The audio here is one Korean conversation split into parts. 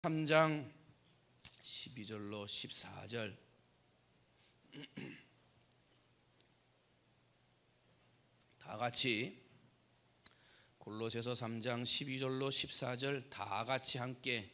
3장 12절로 14절 다 같이 골로새서 3장 12절로 14절 다 같이 함께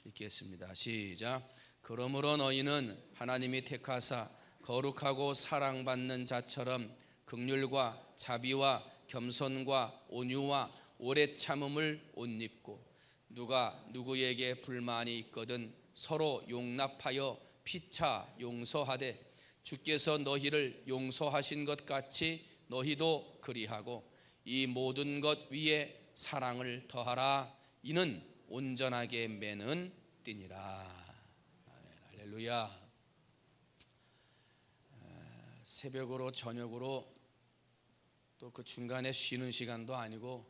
읽겠습니다. 시작. 그러므로 너희는 하나님이 택하사 거룩하고 사랑받는 자처럼 긍휼과 자비와 겸손과 온유와 오래 참음을 옷 입고 누가 누구에게 불만이 있거든 서로 용납하여 피차 용서하되 주께서 너희를 용서하신 것 같이 너희도 그리하고 이 모든 것 위에 사랑을 더하라. 이는 온전하게 매는 띠니라. 할렐루야. 새벽으로 저녁으로 또 그 중간에 쉬는 시간도 아니고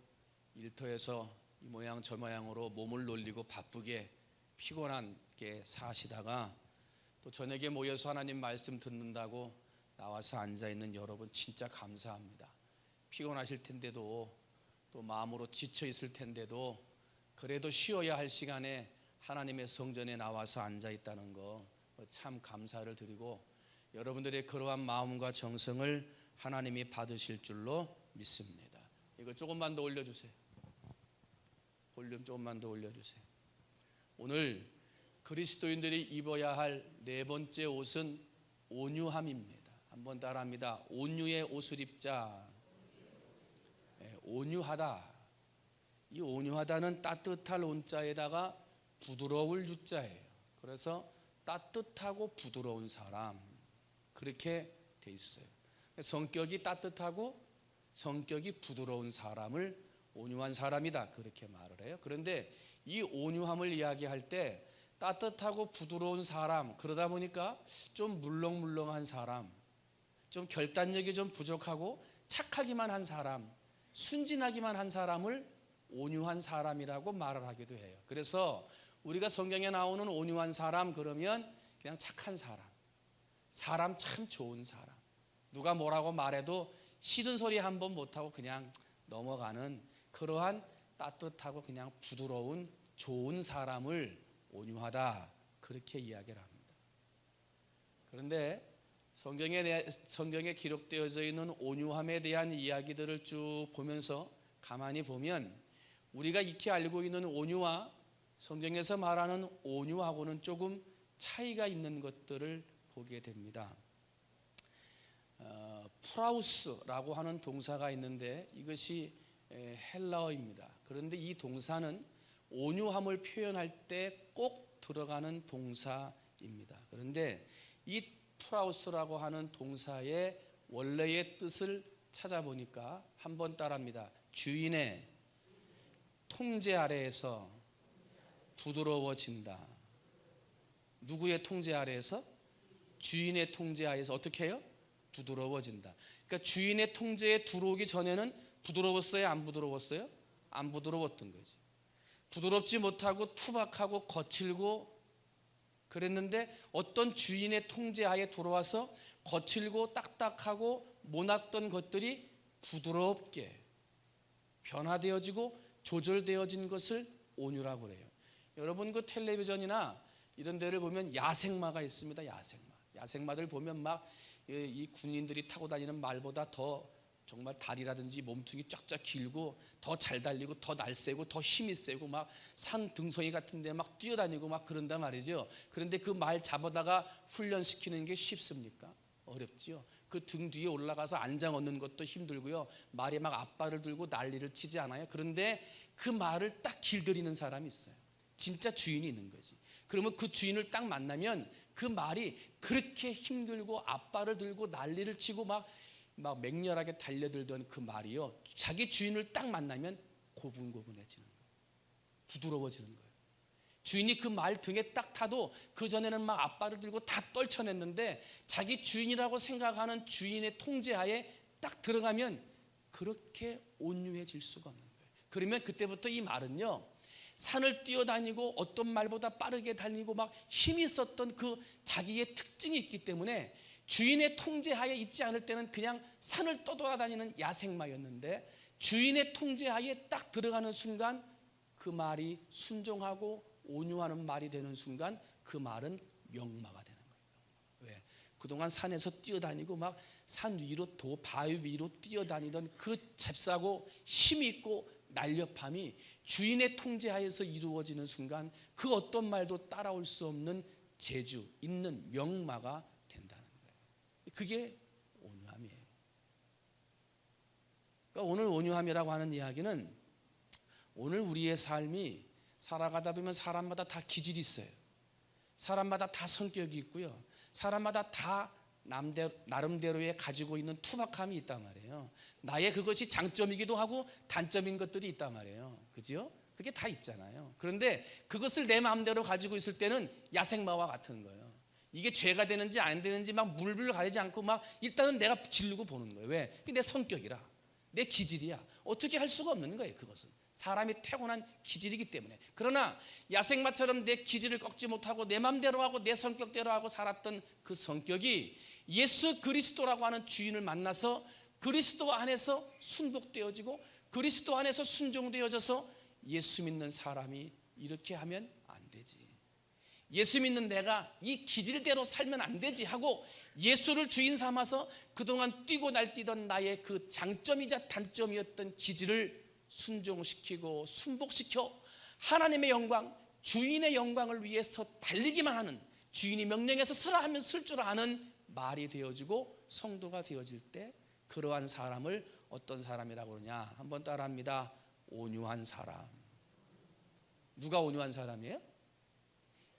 일터에서 이 모양 저 모양으로 몸을 놀리고 바쁘게 피곤하게 사시다가 또 저녁에 모여서 하나님 말씀 듣는다고 나와서 앉아있는 여러분 진짜 감사합니다. 피곤하실 텐데도 또 마음으로 지쳐 있을 텐데도 그래도 쉬어야 할 시간에 하나님의 성전에 나와서 앉아있다는 거 참 감사를 드리고 여러분들의 그러한 마음과 정성을 하나님이 받으실 줄로 믿습니다. 이거 조금만 더 올려주세요. 볼륨 조금만 더 올려주세요. 오늘 그리스도인들이 입어야 할 네 번째 옷은 온유함입니다. 한번 따라합니다. 온유의 옷을 입자. 온유하다. 이 온유하다는 따뜻할 온자에다가 부드러울 유자예요. 그래서 따뜻하고 부드러운 사람 그렇게 돼 있어요. 성격이 따뜻하고 성격이 부드러운 사람을 온유한 사람이다 그렇게 말을 해요. 그런데 이 온유함을 이야기할 때 따뜻하고 부드러운 사람 그러다 보니까 좀 물렁물렁한 사람, 좀 결단력이 좀 부족하고 착하기만 한 사람, 순진하기만 한 사람을 온유한 사람이라고 말을 하기도 해요. 그래서 우리가 성경에 나오는 온유한 사람 그러면 그냥 착한 사람, 사람 참 좋은 사람, 누가 뭐라고 말해도 싫은 소리 한 번 못하고 그냥 넘어가는 그러한 따뜻하고 그냥 부드러운 좋은 사람을 온유하다 그렇게 이야기를 합니다. 그런데 성경에 기록되어져 있는 온유함에 대한 이야기들을 쭉 보면서 가만히 보면 우리가 익히 알고 있는 온유와 성경에서 말하는 온유하고는 조금 차이가 있는 것들을 보게 됩니다. 프라우스라고 하는 동사가 있는데 이것이 헬라어입니다. 그런데 이 동사는 온유함을 표현할 때 꼭 들어가는 동사입니다. 그런데 이 프라우스라고 하는 동사의 원래의 뜻을 찾아보니까 한번 따라합니다. 주인의 통제 아래에서 부드러워진다. 누구의 통제 아래에서? 주인의 통제 아래에서 어떻게 해요? 부드러워진다. 그러니까 주인의 통제에 들어오기 전에는 부드러웠어요? 안 부드러웠어요? 안 부드러웠던 거지. 부드럽지 못하고 투박하고 거칠고 그랬는데 어떤 주인의 통제하에 들어와서 거칠고 딱딱하고 모났던 것들이 부드럽게 변화되어지고 조절되어진 것을 온유라고 그래요. 여러분 그 텔레비전이나 이런 데를 보면 야생마가 있습니다. 야생마들 보면 막 이 군인들이 타고 다니는 말보다 더 정말 다리라든지 몸통이 쫙쫙 길고 더 잘 달리고 더 날쌔고 더 힘이 세고 막 산 등성이 같은 데 막 뛰어다니고 막 그런단 말이죠. 그런데 그 말 잡아다가 훈련시키는 게 쉽습니까? 어렵지요. 그 등 뒤에 올라가서 안장 얻는 것도 힘들고요. 말이 막 앞발을 들고 난리를 치지 않아요. 그런데 그 말을 딱 길들이는 사람이 있어요. 진짜 주인이 있는 거지. 그러면 그 주인을 딱 만나면 그 말이 그렇게 힘들고 앞발을 들고 난리를 치고 막 맹렬하게 달려들던 그 말이요. 자기 주인을 딱 만나면 고분고분해지는 거예요. 부드러워지는 거예요. 주인이 그 말 등에 딱 타도 그전에는 막 앞발을 들고 다 떨쳐냈는데 자기 주인이라고 생각하는 주인의 통제하에 딱 들어가면 그렇게 온유해질 수가 없는 거예요. 그러면 그때부터 이 말은요. 산을 뛰어다니고 어떤 말보다 빠르게 달리고 막 힘이 있었던 그 자기의 특징이 있기 때문에 주인의 통제하에 있지 않을 때는 그냥 산을 떠돌아다니는 야생마였는데 주인의 통제하에 딱 들어가는 순간 그 말이 순종하고 온유하는 말이 되는 순간 그 말은 명마가 되는 거예요. 왜? 그동안 산에서 뛰어다니고 막 산 위로 바위 위로 뛰어다니던 그 잽싸고 힘이 있고 날렵함이 주인의 통제하에서 이루어지는 순간 그 어떤 말도 따라올 수 없는 재주 있는 명마가 된다는 거예요. 그게 온유함이에요. 그러니까 오늘 온유함이라고 하는 이야기는 오늘 우리의 삶이 살아가다 보면 사람마다 다 기질이 있어요. 사람마다 다 성격이 있고요. 사람마다 다 나름대로의 가지고 있는 투박함이 있단 말이에요. 나의 그것이 장점이기도 하고 단점인 것들이 있단 말이에요. 그죠? 그게 다 있잖아요. 그런데 그것을 내 마음대로 가지고 있을 때는 야생마와 같은 거예요. 이게 죄가 되는지 안 되는지 막 물불 가리지 않고 막 일단은 내가 지르고 보는 거예요. 왜? 그게 내 성격이라, 내 기질이야. 어떻게 할 수가 없는 거예요. 그것은 사람이 타고난 기질이기 때문에. 그러나 야생마처럼 내 기질을 꺾지 못하고 내 마음대로 하고 내 성격대로 하고 살았던 그 성격이 예수 그리스도라고 하는 주인을 만나서 그리스도 안에서 순복되어지고 그리스도 안에서 순종되어져서 예수 믿는 사람이 이렇게 하면 안 되지, 예수 믿는 내가 이 기질대로 살면 안 되지 하고 예수를 주인 삼아서 그동안 뛰고 날뛰던 나의 그 장점이자 단점이었던 기질을 순종시키고 순복시켜 하나님의 영광, 주인의 영광을 위해서 달리기만 하는, 주인이 명령해서 쓰라 하면 쓸 줄 아는 말이 되어지고 성도가 되어질 때 그러한 사람을 어떤 사람이라고 그러냐? 한번 따라합니다. 온유한 사람. 누가 온유한 사람이에요?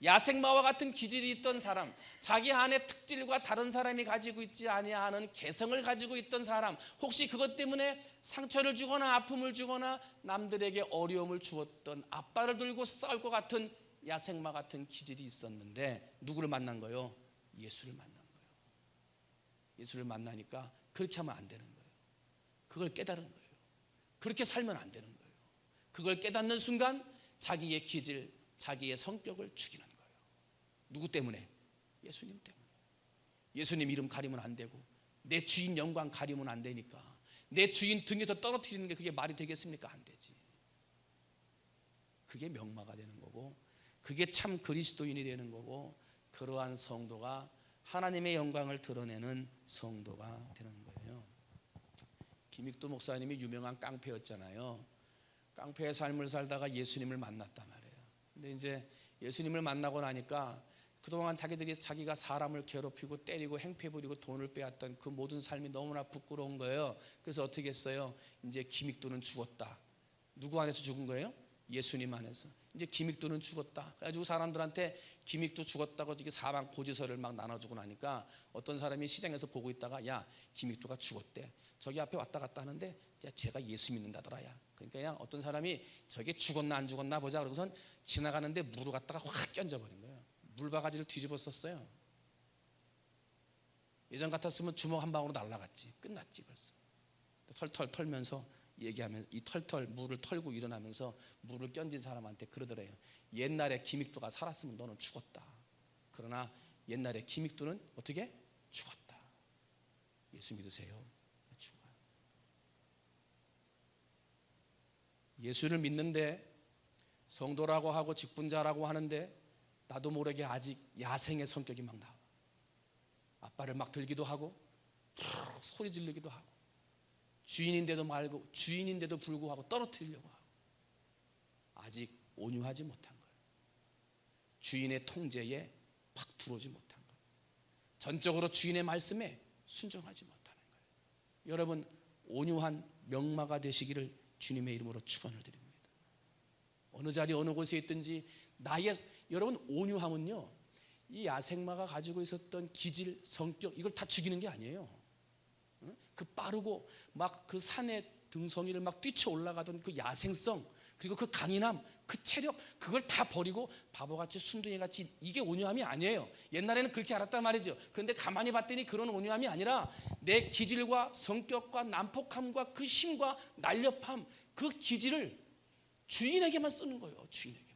야생마와 같은 기질이 있던 사람, 자기 안에 특질과 다른 사람이 가지고 있지 아니하는 개성을 가지고 있던 사람, 혹시 그것 때문에 상처를 주거나 아픔을 주거나 남들에게 어려움을 주었던 앞발을 들고 싸울 것 같은 야생마 같은 기질이 있었는데 누구를 만난 거예요? 예수를 만난 거예요. 예수를 만나니까 그렇게 하면 안 되는 거예요. 그걸 깨달은 거예요. 그렇게 살면 안 되는 거예요. 그걸 깨닫는 순간 자기의 기질, 자기의 성격을 죽이는 거예요. 누구 때문에? 예수님 때문에. 예수님 이름 가리면 안 되고 내 주인 영광 가리면 안 되니까 내 주인 등에서 떨어뜨리는 게 그게 말이 되겠습니까? 안 되지. 그게 명마가 되는 거고 그게 참 그리스도인이 되는 거고 그러한 성도가 하나님의 영광을 드러내는 성도가 되는 거예요. 김익도 목사님이 유명한 깡패였잖아요. 깡패의 삶을 살다가 예수님을 만났단 말이에요. 근데 이제 예수님을 만나고 나니까 그동안 자기가 사람을 괴롭히고 때리고 행패 부리고 돈을 빼앗던 그 모든 삶이 너무나 부끄러운 거예요. 그래서 어떻게 했어요? 이제 김익도는 죽었다. 누구 안에서 죽은 거예요? 예수님 안에서. 이제 김익도는 죽었다. 그래가지고 사람들한테 김익도 죽었다고 이게 사방 고지서를 막 나눠주고 나니까 어떤 사람이 시장에서 보고 있다가 야, 김익도가 죽었대. 저기 앞에 왔다 갔다 하는데 야, 제가 예수 믿는다더라. 야. 그러니까 그냥 어떤 사람이 저게 죽었나 안 죽었나 보자 그러고선 지나가는데 물을 갖다가 확 껴져버린 거예요. 물바가지를 뒤집어 썼어요. 예전 같았으면 주먹 한 방으로 날아갔지. 끝났지 벌써. 털털 털면서 얘기하면 이 털털 물을 털고 일어나면서 물을 껴진 사람한테 그러더래요. 옛날에 김익도가 살았으면 너는 죽었다. 그러나 옛날에 김익도는 어떻게? 죽었다. 예수 믿으세요. 죽어요. 예수를 믿는데 성도라고 하고 직분자라고 하는데 나도 모르게 아직 야생의 성격이 막 나와. 앞발을 막 들기도 하고 소리 지르기도 하고 주인인데도 말고 주인인데도 불구하고 떨어뜨리려고 하고 아직 온유하지 못한 거예요. 주인의 통제에 팍 들어오지 못한 거예요. 전적으로 주인의 말씀에 순종하지 못하는 거예요. 여러분 온유한 명마가 되시기를 주님의 이름으로 축원을 드립니다. 어느 자리 어느 곳에 있든지 여러분 온유함은요 이 야생마가 가지고 있었던 기질, 성격 이걸 다 죽이는 게 아니에요. 그 빠르고 막 그 산의 등성이를 막 뛰쳐 올라가던 그 야생성 그리고 그 강인함, 그 체력 그걸 다 버리고 바보같이 순둥이같이 이게 온유함이 아니에요. 옛날에는 그렇게 알았단 말이죠. 그런데 가만히 봤더니 그런 온유함이 아니라 내 기질과 성격과 난폭함과 그 힘과 날렵함 그 기질을 주인에게만 쓰는 거예요. 주인에게만.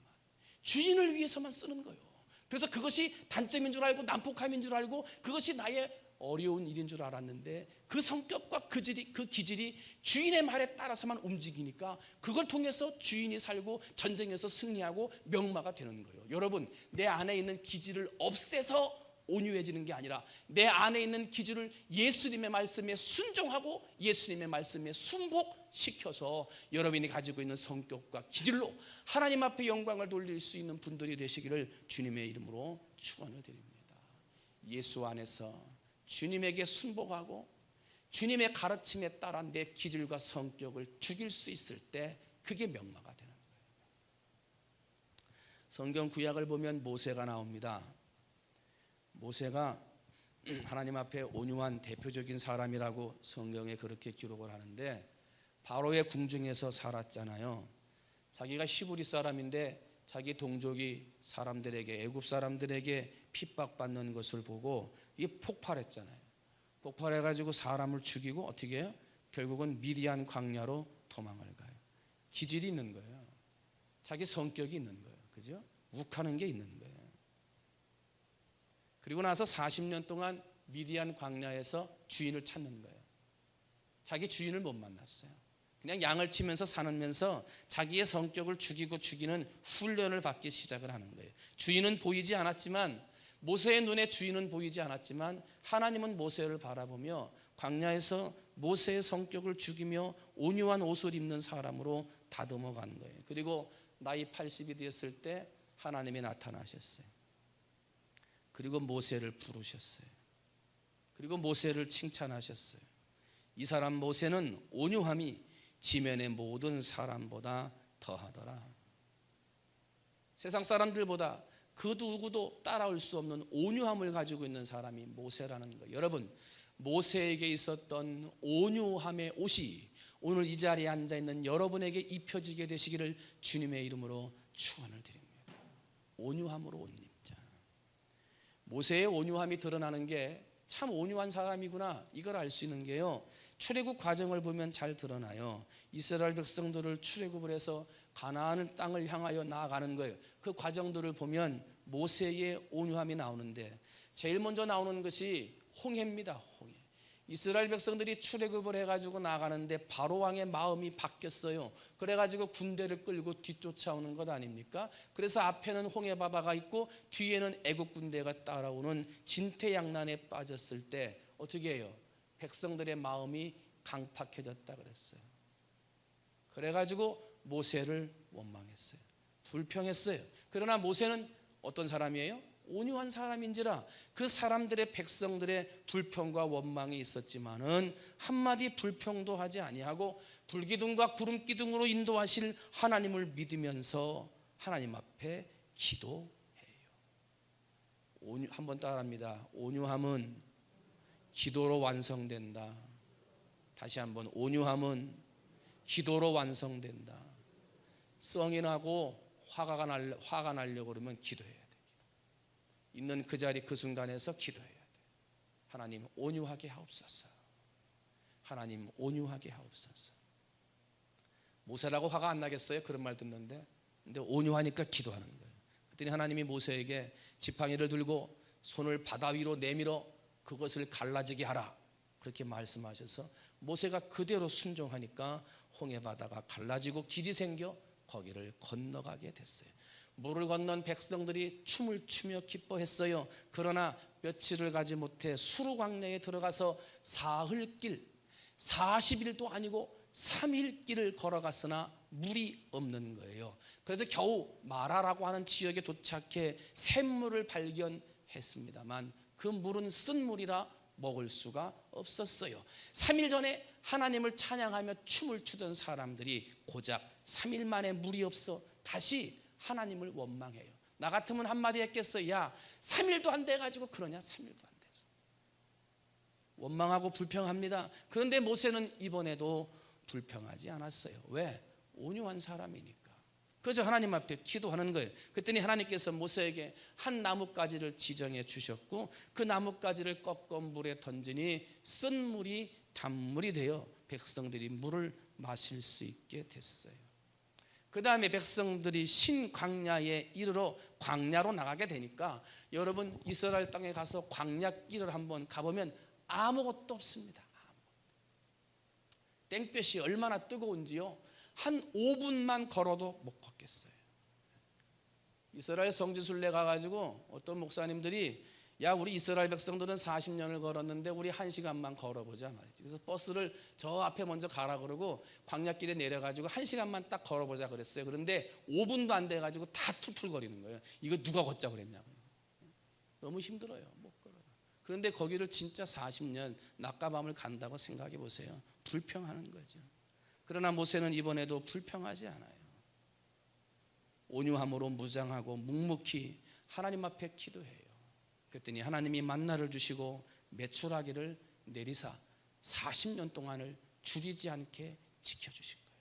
주인을 위해서만 쓰는 거예요. 그래서 그것이 단점인 줄 알고 난폭함인 줄 알고 그것이 나의 어려운 일인 줄 알았는데 그 성격과 그 기질이 주인의 말에 따라서만 움직이니까 그걸 통해서 주인이 살고 전쟁에서 승리하고 명마가 되는 거예요. 여러분, 내 안에 있는 기질을 없애서 온유해지는 게 아니라 내 안에 있는 기질을 예수님의 말씀에 순종하고 예수님의 말씀에 순복시켜서 여러분이 가지고 있는 성격과 기질로 하나님 앞에 영광을 돌릴 수 있는 분들이 되시기를 주님의 이름으로 축원을 드립니다. 예수 안에서 주님에게 순복하고 주님의 가르침에 따라 내 기질과 성격을 죽일 수 있을 때 그게 명마가 되는 거예요. 성경 구약을 보면 모세가 나옵니다. 모세가 하나님 앞에 온유한 대표적인 사람이라고 성경에 그렇게 기록을 하는데 바로의 궁중에서 살았잖아요. 자기가 히브리 사람인데 자기 동족이 사람들에게 애굽 사람들에게 핍박받는 것을 보고 이게 폭발했잖아요. 폭발해가지고 사람을 죽이고 어떻게 해요? 결국은 미디안 광야로 도망을 가요. 기질이 있는 거예요. 자기 성격이 있는 거예요. 그죠? 욱하는 게 있는 거예요. 그리고 나서 40년 동안 미디안 광야에서 주인을 찾는 거예요. 자기 주인을 못 만났어요. 그냥 양을 치면서 사면서 자기의 성격을 죽이고 죽이는 훈련을 받기 시작을 하는 거예요. 주인은 보이지 않았지만 모세의 눈에 주인은 보이지 않았지만 하나님은 모세를 바라보며 광야에서 모세의 성격을 죽이며 온유한 옷을 입는 사람으로 다듬어 간 거예요. 그리고 나이 80이 되었을 때 하나님이 나타나셨어요. 그리고 모세를 부르셨어요. 그리고 모세를 칭찬하셨어요. 이 사람 모세는 온유함이 지면의 모든 사람보다 더하더라. 세상 사람들보다 그 누구도 따라올 수 없는 온유함을 가지고 있는 사람이 모세라는 거예요. 여러분, 모세에게 있었던 온유함의 옷이 오늘 이 자리에 앉아있는 여러분에게 입혀지게 되시기를 주님의 이름으로 축원을 드립니다. 온유함으로 옷 입자. 모세의 온유함이 드러나는 게 참 온유한 사람이구나, 이걸 알 수 있는 게요, 출애굽 과정을 보면 잘 드러나요. 이스라엘 백성들을 출애굽을 해서 가나안 땅을 향하여 나아가는 거예요. 그 과정들을 보면 모세의 온유함이 나오는데 제일 먼저 나오는 것이 홍해입니다. 홍해. 이스라엘 백성들이 출애굽을 해가지고 나가는데 바로 왕의 마음이 바뀌었어요. 그래가지고 군대를 끌고 뒤쫓아오는 것 아닙니까? 그래서 앞에는 홍해 바다가 있고 뒤에는 애국 군대가 따라오는 진퇴양난에 빠졌을 때 어떻게 해요? 백성들의 마음이 강팍해졌다 그랬어요. 그래가지고 모세를 원망했어요. 불평했어요. 그러나 모세는 어떤 사람이에요? 온유한 사람인지라 그 사람들의 백성들의 불평과 원망이 있었지만은 한마디 불평도 하지 아니하고 불기둥과 구름기둥으로 인도하실 하나님을 믿으면서 하나님 앞에 기도해요. 한번 따라합니다. 온유함은 기도로 완성된다. 다시 한번, 온유함은 기도로 완성된다. 썽이 나고 화가 나려고 그러면 기도해야 돼. 있는 그 자리 그 순간에서 기도해야 돼. 하나님 온유하게 하옵소서. 하나님 온유하게 하옵소서. 모세라고 화가 안 나겠어요? 그런 말 듣는데. 근데 온유하니까 기도하는 거예요. 그랬더니 하나님이 모세에게 지팡이를 들고 손을 바다 위로 내밀어 그것을 갈라지게 하라, 그렇게 말씀하셔서 모세가 그대로 순종하니까 홍해 바다가 갈라지고 길이 생겨 거기를 건너가게 됐어요. 물을 건넌 백성들이 춤을 추며 기뻐했어요. 그러나 며칠을 가지 못해 수르 광야에 들어가서 사흘길, 40일도 아니고 3일길을 걸어갔으나 물이 없는 거예요. 그래서 겨우 마라라고 하는 지역에 도착해 샘물을 발견했습니다만 그 물은 쓴 물이라 먹을 수가 없었어요. 3일 전에 하나님을 찬양하며 춤을 추던 사람들이 고작 3일 만에 물이 없어 다시 하나님을 원망해요. 나 같으면 한마디 했겠어요. 야, 3일도 안 돼가지고 그러냐? 3일도 안 돼서 원망하고 불평합니다. 그런데 모세는 이번에도 불평하지 않았어요. 왜? 온유한 사람이니까. 그래서 하나님 앞에 기도하는 거예요. 그랬더니 하나님께서 모세에게 한 나뭇가지를 지정해 주셨고 그 나뭇가지를 꺾어 물에 던지니 쓴 물이 단물이 되어 백성들이 물을 마실 수 있게 됐어요. 그 다음에 백성들이 신광야에 이르러 광야로 나가게 되니까 여러분 이스라엘 땅에 가서 광야길을 한번 가보면 아무것도 없습니다. 땡볕이 얼마나 뜨거운지요, 한 5분만 걸어도 못 걷겠어요. 이스라엘 성지순례 가가지고 어떤 목사님들이 야, 우리 이스라엘 백성들은 40년을 걸었는데 우리 1시간만 걸어보자 말이지. 그래서 버스를 저 앞에 먼저 가라 그러고 광야길에 내려가지고 1시간만 딱 걸어보자 그랬어요. 그런데 5분도 안 돼가지고 다 툴툴거리는 거예요. 이거 누가 걷자 그랬냐고. 너무 힘들어요. 못 걸어요. 그런데 거기를 진짜 40년 낮과 밤을 간다고 생각해 보세요. 불평하는 거죠. 그러나 모세는 이번에도 불평하지 않아요. 온유함으로 무장하고 묵묵히 하나님 앞에 기도해요. 그랬더니 하나님이 만나를 주시고 메추라기를 내리사 40년 동안을 줄이지 않게 지켜주신 거예요.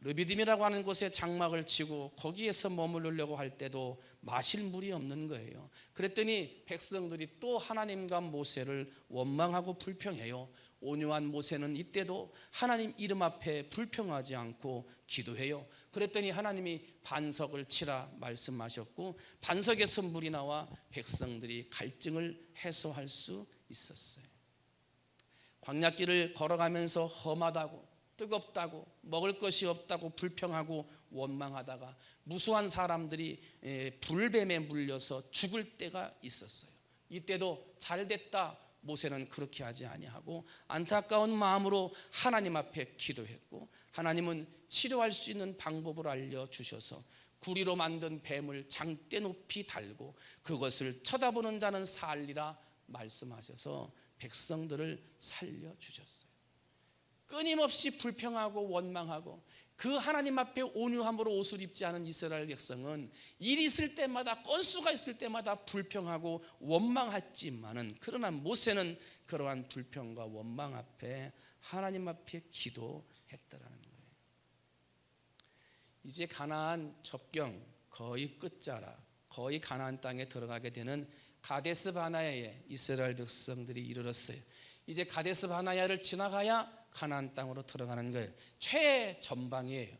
르비딤이라고 하는 곳에 장막을 치고 거기에서 머무르려고 할 때도 마실 물이 없는 거예요. 그랬더니 백성들이 또 하나님과 모세를 원망하고 불평해요. 온유한 모세는 이때도 하나님 이름 앞에 불평하지 않고 기도해요. 그랬더니 하나님이 반석을 치라 말씀하셨고 반석에서 물이 나와 백성들이 갈증을 해소할 수 있었어요. 광야길을 걸어가면서 험하다고 뜨겁다고 먹을 것이 없다고 불평하고 원망하다가 무수한 사람들이 불뱀에 물려서 죽을 때가 있었어요. 이때도 잘됐다 모세는 그렇게 하지 아니하고 안타까운 마음으로 하나님 앞에 기도했고 하나님은 치료할 수 있는 방법을 알려주셔서 구리로 만든 뱀을 장대 높이 달고 그것을 쳐다보는 자는 살리라 말씀하셔서 백성들을 살려주셨어요. 끊임없이 불평하고 원망하고 그 하나님 앞에 온유함으로 옷을 입지 않은 이스라엘 백성은 일이 있을 때마다 건수가 있을 때마다 불평하고 원망했지만은 그러나 모세는 그러한 불평과 원망 앞에 하나님 앞에 기도했다라는 거예요. 이제 가나안 접경 거의 끝자락, 거의 가나안 땅에 들어가게 되는 가데스 바네아에 이스라엘 백성들이 이르렀어요. 이제 가데스 바네아를 지나가야 가나안 땅으로 들어가는 거예요. 최전방이에요.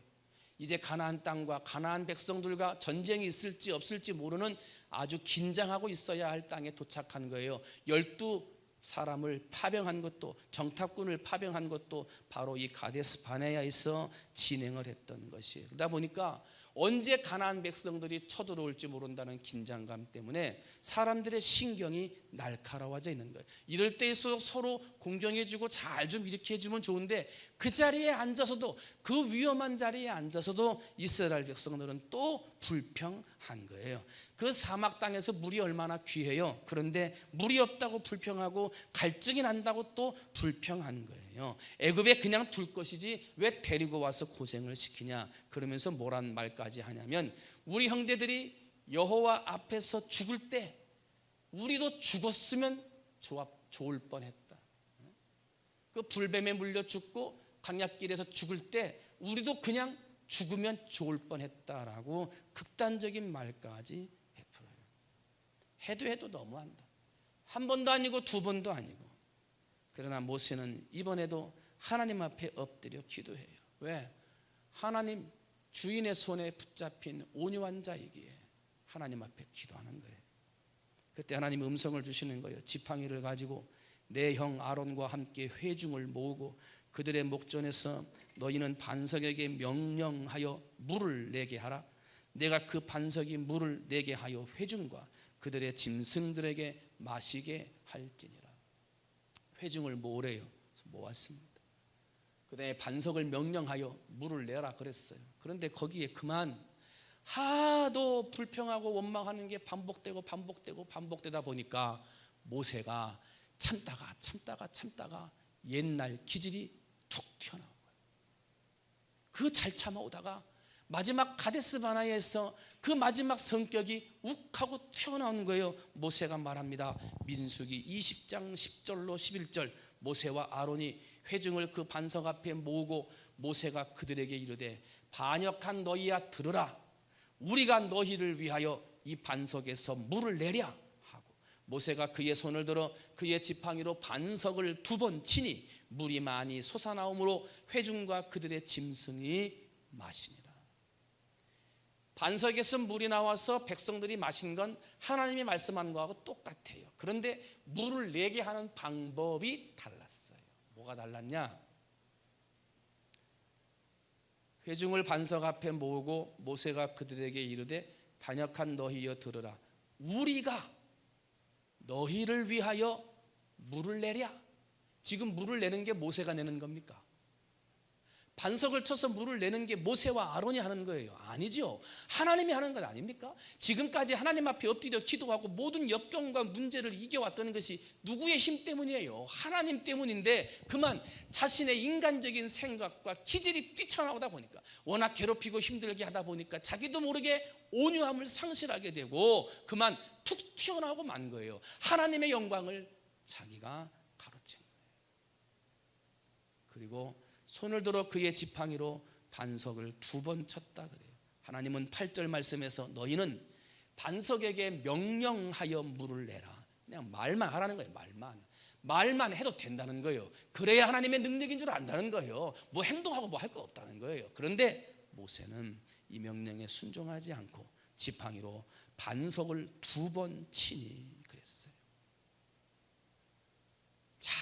이제 가나안 땅과 가나안 백성들과 전쟁이 있을지 없을지 모르는 아주 긴장하고 있어야 할 땅에 도착한 거예요. 12사람을 파병한 것도 정탐꾼을 파병한 것도 바로 이 가데스 바네아에서 진행을 했던 것이에요. 그러다 보니까 언제 가나안 백성들이 쳐들어올지 모른다는 긴장감 때문에 사람들의 신경이 날카로워져 있는 거예요. 이럴 때일수록 서로 공경해주고 잘 좀 이렇게 해주면 좋은데 그 자리에 앉아서도 그 위험한 자리에 앉아서도 이스라엘 백성들은 또 불평한 거예요. 그 사막 땅에서 물이 얼마나 귀해요. 그런데 물이 없다고 불평하고 갈증이 난다고 또 불평한 거예요. 애굽에 그냥 둘 것이지 왜 데리고 와서 고생을 시키냐 그러면서 뭐란 말까지 하냐면 우리 형제들이 여호와 앞에서 죽을 때 우리도 죽었으면 좋을 뻔했다. 그 불뱀에 물려 죽고 광야길에서 죽을 때 우리도 그냥 죽으면 좋을 뻔했다라고 극단적인 말까지 베풀어요. 해도 너무한다. 한 번도 아니고 두 번도 아니고. 그러나 모세는 이번에도 하나님 앞에 엎드려 기도해요. 왜? 하나님 주인의 손에 붙잡힌 온유한 자이기에 하나님 앞에 기도하는 거예요. 그때 하나님 음성을 주시는 거예요. 지팡이를 가지고 내 형 아론과 함께 회중을 모으고 그들의 목전에서 너희는 반석에게 명령하여 물을 내게 하라. 내가 그 반석이 물을 내게 하여 회중과 그들의 짐승들에게 마시게 할지니라. 회중을 모으래요. 모았습니다. 그다음에 반석을 명령하여 물을 내라 그랬어요. 그런데 거기에 그만 하도 불평하고 원망하는 게 반복되다 보니까 모세가 참다가 옛날 기질이 툭 튀어나온 거예요. 그 잘 참아오다가 마지막 가데스 바네아에서 그 마지막 성격이 욱하고 튀어나온 거예요. 모세가 말합니다. 민수기 20장 10절로 11절 모세와 아론이 회중을 그 반석 앞에 모으고 모세가 그들에게 이르되 반역한 너희야 들으라. 우리가 너희를 위하여 이 반석에서 물을 내랴 하고 모세가 그의 손을 들어 그의 지팡이로 반석을 2번 치니 물이 많이 솟아나오므로 회중과 그들의 짐승이 마시니라. 반석에서 물이 나와서 백성들이 마신 건 하나님이 말씀한 거하고 똑같아요. 그런데 물을 내게 하는 방법이 달랐어요. 뭐가 달랐냐? 회중을 반석 앞에 모으고 모세가 그들에게 이르되 반역한 너희여 들으라. 우리가 너희를 위하여 물을 내랴. 지금 물을 내는 게 모세가 내는 겁니까? 반석을 쳐서 물을 내는 게 모세와 아론이 하는 거예요? 아니죠. 하나님이 하는 것 아닙니까? 지금까지 하나님 앞에 엎드려 기도하고 모든 역경과 문제를 이겨왔던 것이 누구의 힘 때문이에요? 하나님 때문인데 그만 자신의 인간적인 생각과 기질이 뛰쳐나오다 보니까 워낙 괴롭히고 힘들게 하다 보니까 자기도 모르게 온유함을 상실하게 되고 그만 툭 튀어나오고 만 거예요. 하나님의 영광을 자기가 가로챈 거예요. 그리고 손을 들어 그의 지팡이로 반석을 2번 쳤다 그래요. 하나님은 8절 말씀에서 너희는 반석에게 명령하여 물을 내라. 그냥 말만 하라는 거예요. 말만 해도 된다는 거예요. 그래야 하나님의 능력인 줄 안다는 거예요. 뭐 행동하고 뭐 할 거 없다는 거예요. 그런데 모세는 이 명령에 순종하지 않고 지팡이로 반석을 2번 치니 그랬어요. 잘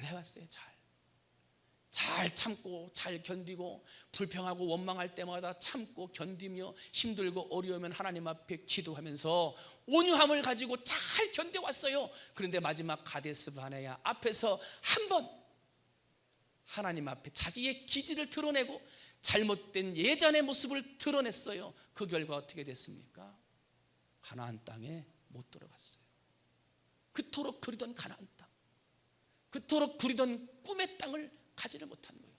해왔어요. 잘 참고 잘 견디고 불평하고 원망할 때마다 참고 견디며 힘들고 어려우면 하나님 앞에 기도하면서 온유함을 가지고 잘 견뎌왔어요. 그런데 마지막 가데스 바네아 앞에서 한번 하나님 앞에 자기의 기질을 드러내고 잘못된 예전의 모습을 드러냈어요. 그 결과 어떻게 됐습니까? 가나안 땅에 못 들어갔어요. 그토록 그리던 가나안 땅, 그토록 그리던 꿈의 땅을 가지를 못한 거예요.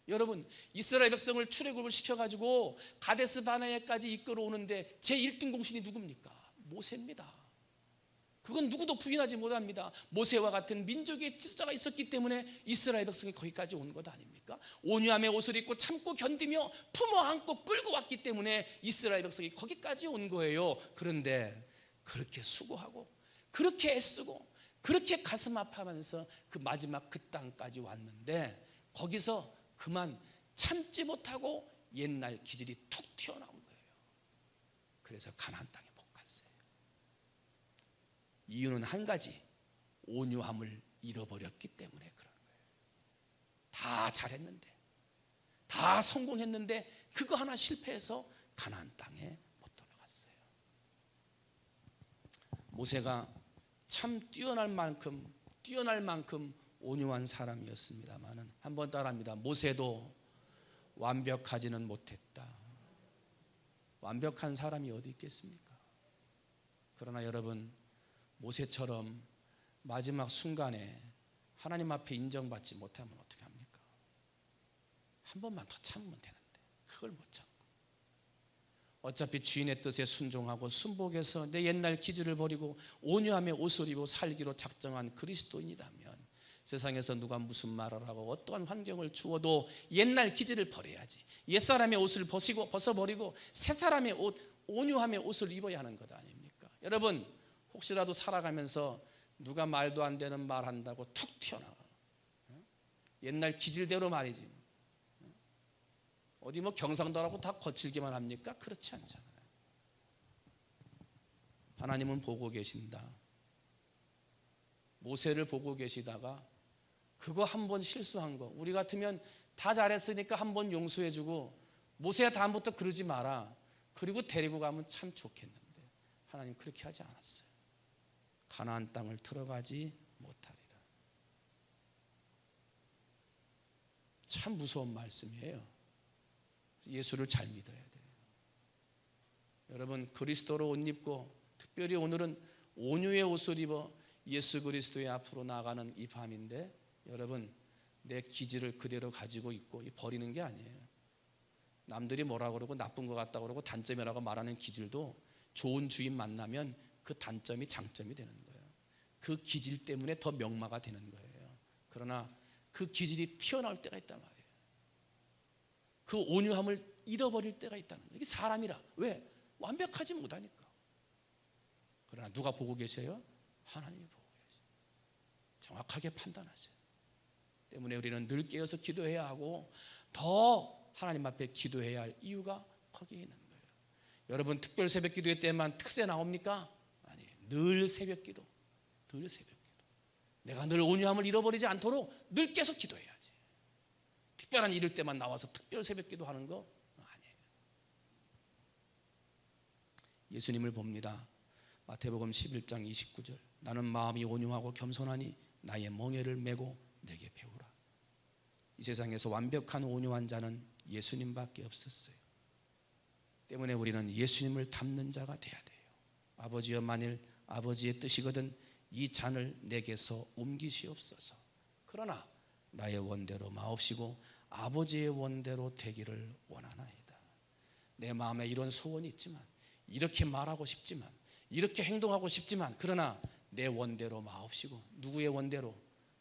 여러분, 이스라엘 백성을 출애굽을 시켜가지고 가데스 바네아까지 이끌어오는데 제 1등 공신이 누굽니까? 모세입니다. 그건 누구도 부인하지 못합니다. 모세와 같은 민족의 지도자가 있었기 때문에 이스라엘 백성이 거기까지 온 것 아닙니까? 온유함의 옷을 입고 참고 견디며 품어 안고 끌고 왔기 때문에 이스라엘 백성이 거기까지 온 거예요. 그런데 그렇게 수고하고 그렇게 애쓰고 그렇게 가슴 아파하면서 그 마지막 그 땅까지 왔는데 거기서 그만 참지 못하고 옛날 기질이 툭 튀어나온 거예요. 그래서 가나안 땅에 못 갔어요. 이유는 한 가지, 온유함을 잃어버렸기 때문에 그런 거예요. 다 잘했는데, 다 성공했는데 그거 하나 실패해서 가나안 땅에 못 들어갔어요. 모세가 참 뛰어날 만큼 온유한 사람이었습니다만은 한번 따라합니다. 모세도 완벽하지는 못했다. 완벽한 사람이 어디 있겠습니까? 그러나 여러분, 모세처럼 마지막 순간에 하나님 앞에 인정받지 못하면 어떻게 합니까? 한 번만 더 참으면 되는데 그걸 못 참고 어차피 주인의 뜻에 순종하고 순복해서 내 옛날 기질을 버리고 온유함의 옷을 입고 살기로 작정한 그리스도인이라면 세상에서 누가 무슨 말을 하고 어떠한 환경을 주어도 옛날 기질을 버려야지. 옛사람의 옷을 벗어버리고 새사람의 옷, 온유함의 옷을 입어야 하는 것 아닙니까? 여러분, 혹시라도 살아가면서 누가 말도 안 되는 말 한다고 툭 튀어나와. 옛날 기질대로 말이지. 어디 뭐 경상도라고 다 거칠기만 합니까? 그렇지 않잖아요. 하나님은 보고 계신다. 모세를 보고 계시다가 그거 한 번 실수한 거, 우리 같으면 다 잘했으니까 한 번 용서해주고 모세야 다음부터 그러지 마라. 그리고 데리고 가면 참 좋겠는데 하나님 그렇게 하지 않았어요. 가나안 땅을 들어가지 못하리라. 참 무서운 말씀이에요. 예수를 잘 믿어야 돼요. 여러분, 그리스도로 옷 입고 특별히 오늘은 온유의 옷을 입어 예수 그리스도의 앞으로 나가는 이 밤인데 여러분, 내 기질을 그대로 가지고 있고 버리는 게 아니에요. 남들이 뭐라 그러고 나쁜 것 같다 그러고 단점이라고 말하는 기질도 좋은 주인 만나면 그 단점이 장점이 되는 거예요. 그 기질 때문에 더 명마가 되는 거예요. 그러나 그 기질이 튀어나올 때가 있단 말이에요. 그 온유함을 잃어버릴 때가 있다는 거예요. 이게 사람이라. 왜? 완벽하지 못하니까. 그러나 누가 보고 계세요? 하나님이 보고 계세요. 정확하게 판단하세요. 때문에 우리는 늘 깨어서 기도해야 하고 더 하나님 앞에 기도해야 할 이유가 거기에 있는 거예요. 여러분 특별 새벽 기도회 때만 특세 나옵니까? 아니에요. 늘 새벽 기도. 늘 새벽 기도. 내가 늘 온유함을 잃어버리지 않도록 늘 계속 기도해야지. 특별한 일일 때만 나와서 특별 새벽 기도하는 거 아니에요. 예수님을 봅니다. 마태복음 11장 29절. 나는 마음이 온유하고 겸손하니 나의 멍에를 메고 내게 배우라. 이 세상에서 완벽한 온유한 자는 예수님밖에 없었어요. 때문에 우리는 예수님을 닮는 자가 돼야 돼요. 아버지여, 만일 아버지의 뜻이거든 이 잔을 내게서 옮기시옵소서. 그러나 나의 원대로 마옵시고 아버지의 원대로 되기를 원하나이다. 내 마음에 이런 소원이 있지만, 이렇게 말하고 싶지만, 이렇게 행동하고 싶지만, 그러나 내 원대로 마옵시고. 누구의 원대로?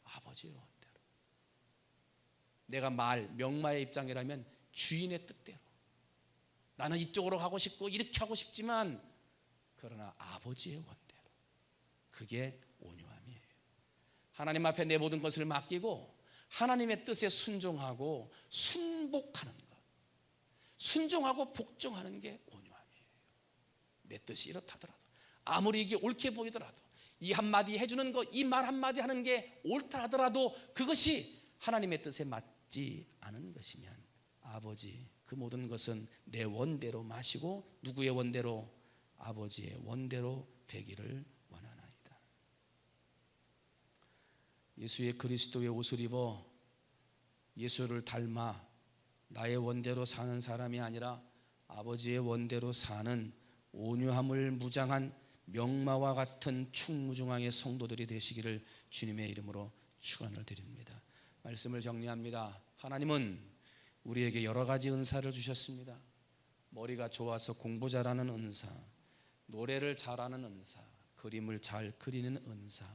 아버지의 원대로. 내가 명마의 입장이라면 주인의 뜻대로. 나는 이쪽으로 가고 싶고 이렇게 하고 싶지만, 그러나 아버지의 원대로. 그게 온유함이에요. 하나님 앞에 내 모든 것을 맡기고 하나님의 뜻에 순종하고 순복하는 것, 순종하고 복종하는 게 온유함이에요. 내 뜻이 이렇다더라도, 아무리 이게 옳게 보이더라도, 이 한마디 해주는 것, 이 말 한마디 하는 게 옳다 하더라도 그것이 하나님의 뜻에 맞지 않은 것이면 아버지, 그 모든 것은 내 원대로 마시고 누구의 원대로? 아버지의 원대로 되기를 원하나이다. 예수의 그리스도의 옷을 입어 예수를 닮아 나의 원대로 사는 사람이 아니라 아버지의 원대로 사는 온유함을 무장한 명마와 같은 충무중앙의 성도들이 되시기를 주님의 이름으로 축원을 드립니다. 말씀을 정리합니다. 하나님은 우리에게 여러 가지 은사를 주셨습니다. 머리가 좋아서 공부 잘하는 은사, 노래를 잘하는 은사, 그림을 잘 그리는 은사,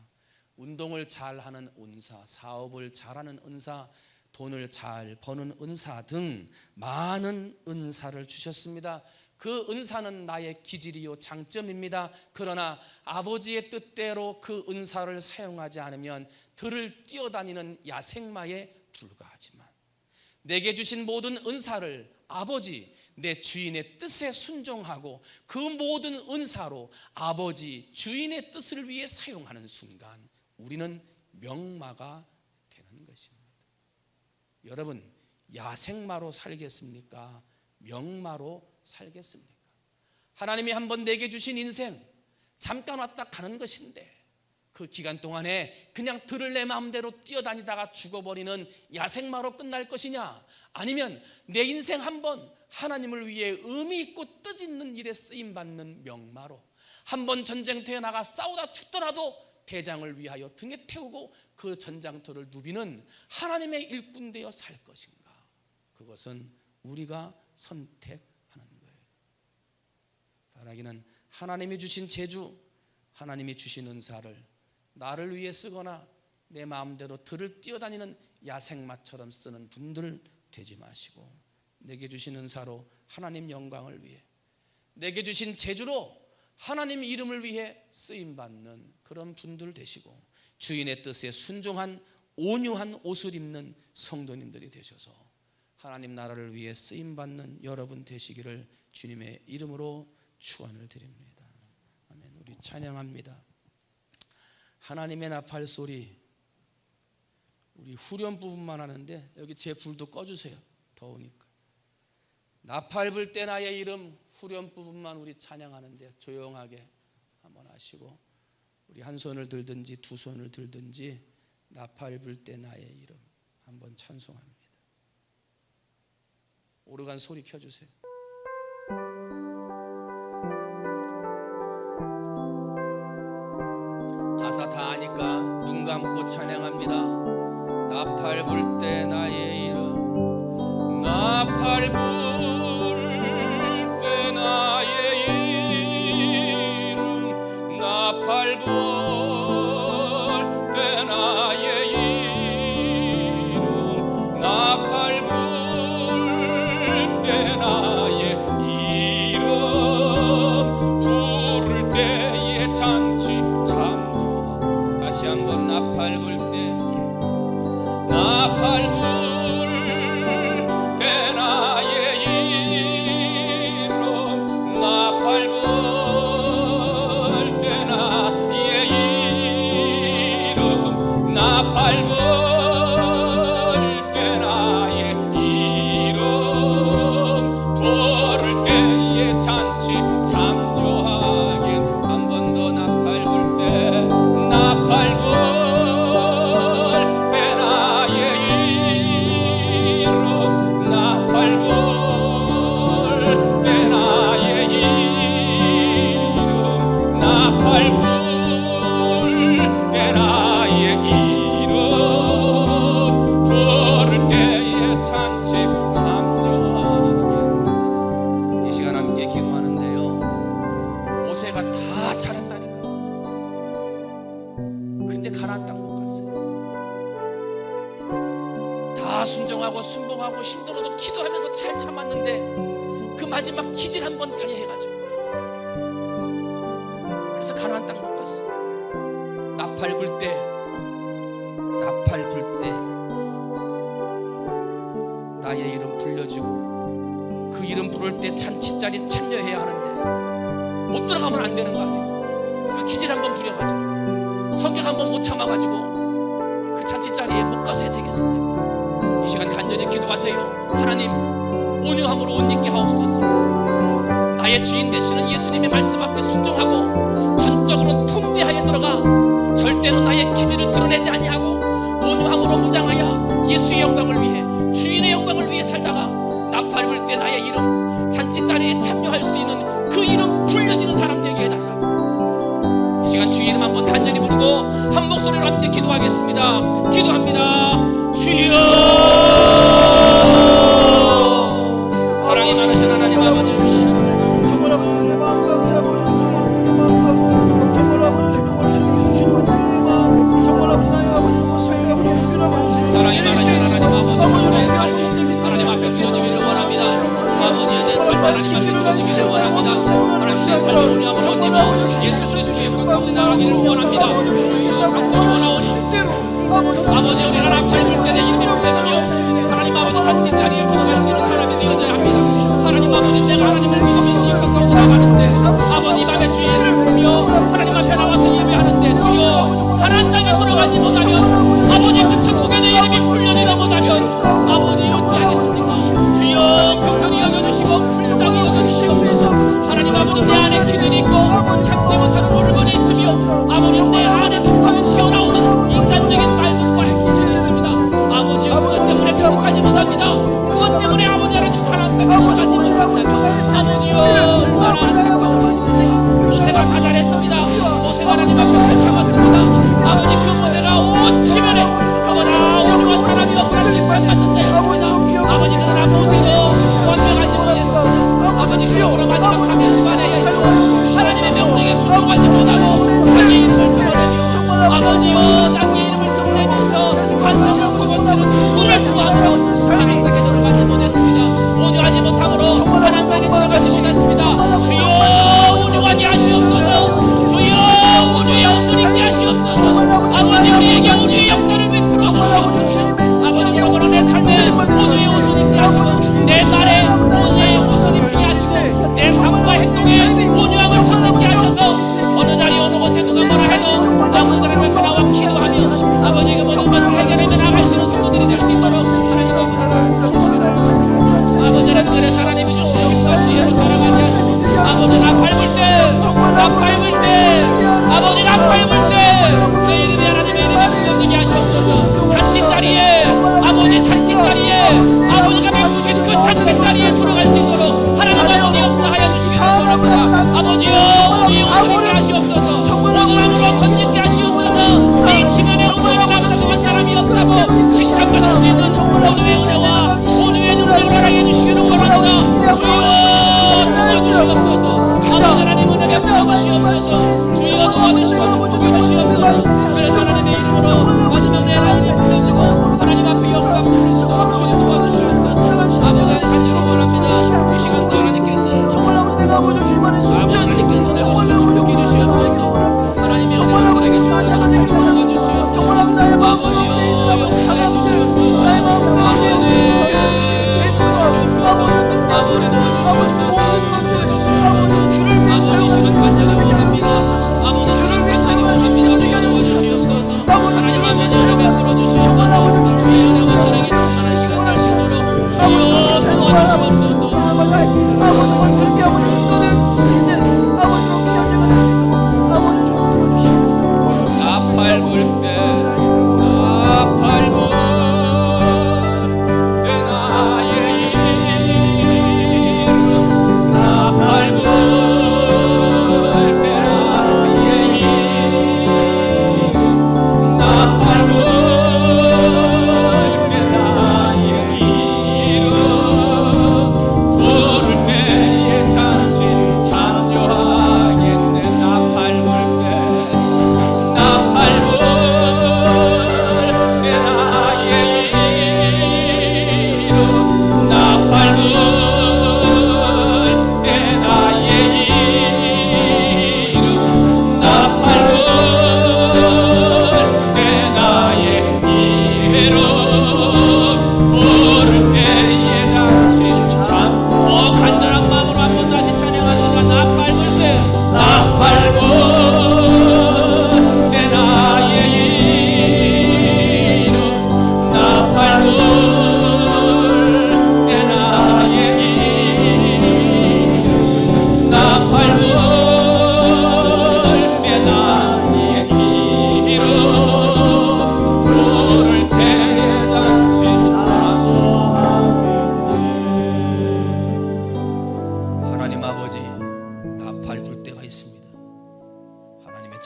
운동을 잘하는 은사, 사업을 잘하는 은사, 돈을 잘 버는 은사 등 많은 은사를 주셨습니다. 그 은사는 나의 기질이요 장점입니다. 그러나 아버지의 뜻대로 그 은사를 사용하지 않으면 들을 뛰어다니는 야생마에 불과하지만, 내게 주신 모든 은사를 아버지, 내 주인의 뜻에 순종하고 그 모든 은사로 아버지, 주인의 뜻을 위해 사용하는 순간 우리는 명마가 되는 것입니다. 여러분, 야생마로 살겠습니까? 명마로 살겠습니까? 하나님이 한번 내게 주신 인생 잠깐 왔다 가는 것인데 그 기간 동안에 그냥 들을 내 마음대로 뛰어다니다가 죽어버리는 야생마로 끝날 것이냐, 아니면 내 인생 한번 하나님을 위해 의미 있고 뜻있는 일에 쓰임받는 명마로 한번 전쟁터에 나가 싸우다 죽더라도 대장을 위하여 등에 태우고 그 전장터를 누비는 하나님의 일꾼 되어 살 것인가? 그것은 우리가 선택하는 거예요. 바라기는 하나님이 주신 재주, 하나님이 주신 은사를 나를 위해 쓰거나 내 마음대로 들을 뛰어다니는 야생마처럼 쓰는 분들 되지 마시고, 내게 주신 은사로 하나님 영광을 위해, 내게 주신 재주로 하나님 이름을 위해 쓰임받는 그런 분들 되시고, 주인의 뜻에 순종한 온유한 옷을 입는 성도님들이 되셔서 하나님 나라를 위해 쓰임받는 여러분 되시기를 주님의 이름으로 축원을 드립니다. 아멘. 우리 찬양합니다. 하나님의 나팔 소리. 우리 후렴 부분만 하는데 여기 제 불도 꺼주세요. 더우니까. 나팔 불 때 나의 이름, 후렴 부분만 우리 찬양하는데 조용하게 한번 하시고, 우리 한 손을 들든지 두 손을 들든지 나팔 불 때 나의 이름 한번 찬송합니다. 오르간 소리 켜주세요. 가사 다 아니까 눈 감고 찬양합니다. 나팔 불 때 나의 이름, 나팔 불 때 나의 이름, 나팔 불 때 나의 이름, 나팔 불 때 나의 이름, 부를 때의 잔치 참. 다시 한번 나팔 불 때, 나팔 불 때 나의 이름, 나팔 다 잘했다니까. 근데 가나안 땅 못 갔어요. 다 순종하고 순봉하고 힘들어도 기도하면서 잘 참았는데 그 마지막 기질 한번 발휘해가지고 그래서 가나안 땅 못 갔어. 나팔 불 때 나의 이름 불려지고 그 이름 부를 때 잔치자리 참여해야 하는데 못 들어가면 안 되는 거 아니에요. 그 기질 한번 부려가지고 성격 한번 못 참아가지고 그 잔치자리에 못 가서 해야 되겠습니까? 이 시간 간절히 기도하세요. 하나님, 온유함으로 옷 입게 하옵소서. 나의 주인 되시는 예수님의 말씀 앞에 순종하고 전적으로 통제하에 들어가 절대로 나의 기질을 드러내지 아니하고 온유함으로 무장하여 예수의 영광을 위해, 주인의 영광을 위해 살다가 나팔 불 때 나의 이름 잔치자리에 참여할 수 있는 그 이름 불려지는 사람 되게 해달라고. 이 시간 주 이름 한번 간절히 부르고 한 목소리로 함께 기도하겠습니다. 기도합니다. 주여, 사랑이 많으신 하나님 아버지, 정말 아버지의 마음 가운데 아버지 정말 아버지 주님 원수를 주시는 우리의 마음 정말 아버지 나의 아버지 삶의 아버지 부끄러워 주시는 사랑이 많으신 하나님 아버지, 우리의 삶이 하나님 앞에 드려지기를 원합니다. 아버지의 내 삶 하나님 앞에 드려지기를 원합니다. 하나님 내 삶이 온유함을 못 입어 예수 그리스도의 가까이 나가기를 원합니다. 주여 간절히 원하오니 아버지, 우리가 나팔 불 때 내 이름이 불려지며 하나님 아버지 잔치자리에 들어갈 수 있는 사람이 되어져야 합니다. 하나님 아버지, 제가 하나님을 믿으면서 이 가까이 나가는데 아버지 밤에 주의 이름을 부르며 하나님 앞에 나와서 예배하는데 주여 하나님 땅에 들어가지 못하면 아버지 그 천국에 내 이름이 불려내가 못하면 아버지 어찌하겠습니까? 주여 긍휼히 여겨주시고 불쌍히 여겨주시옵소서. 하나님 아버지, 내 안에 기준이 있고 참지 못하는 울분이 있으며 아버지 내 안에 축하면 튀어나오는 인간적인 말들과 행동이 있습니다. 아버지 그것 때문에 천국까지 못합니다. 그것 때문에 아버지 하나님 가나안 땅에 들어가지 못한다면 아버지여 얼마나 안타까우니. 모세가 다 잘했습니다. 모세가 하나님 앞에 잘 참았습니다. 아버지 그 모세가 온 지면에 그보다 온유한 사람이 없다 칭찬받는 자였습니다. 아버지 그러나 모세도 완벽하지 못했습니다. 아버지 그러므로 마지막 하게스 반에 있어 하나님의 명령에 순종하지 못하고 자기의 이름을 드러내며 아버지여 자기의 이름을 드러내면서 반성을 커버치는 눈을 주함으로 하나님 땅에 들어가지 못했습니다. 온유하지 못함으로 하나님 땅에 들어가지 못했습니다. 주여 온유하게 하시옵소서. 주여 온유의 옷을 입게 하시옵소서. 아버지 우리에게 온유의 역사를 베풀어 주시옵소서. 아버지 그러므로 내 삶에 온유의 옷을 입게 하시고 내 말에 온유의 옷을 입게 하시고 내 삶과 행동에 온유함을 건너게 하셔서 어느 자리 어느 곳에 누가 뭐라 해도 아버지 하나님 앞에 나와 기도하며 아버지 그 모든 것을 해결하며 나갈 수 있는 성도들이 될 수 있도록 아버지 하나님의 하나님이 주시는 힘과 지혜로 살아가게 하시고 아버지 나팔 불 때 아버지 나팔 불 때 내 이름이 하나님의 이름이 불려지게 하시옵소서. 잔치자리에 아버지 잔치자리에 아버지가 베푸신 그 잔치자리에 들어갈 수 있도록 하나님 아버지 역사하여 주시기 바랍니다. 아버지여 우리 옷을 입게 하시옵소서. 온유함으로 건짓게 하시옵소서. 이 지면에 온유함을 남성한 사람이 없다고 칭찬받을 수 있는 온유의 은혜와 온유의 능력을 허락해 주시기를 원합니다. 주여 도와주시옵소서. 아버지 하나님 은혜 베풀어 주시옵소서. 주여 도와주시고 축복해 주시옵소서. 그래서 하나님의 이름으로 마지막 내 나이를 불러주고 하나님 앞에 영광 돌릴 수 있도록 주님 도와주시옵소서. 아버지 간절히 원합니다. 이 시간도 하나님께서 정말 아버지 내가 아버지 주님 안에 아버지 하나님께서 내가 주시고 축복해 주시옵소서.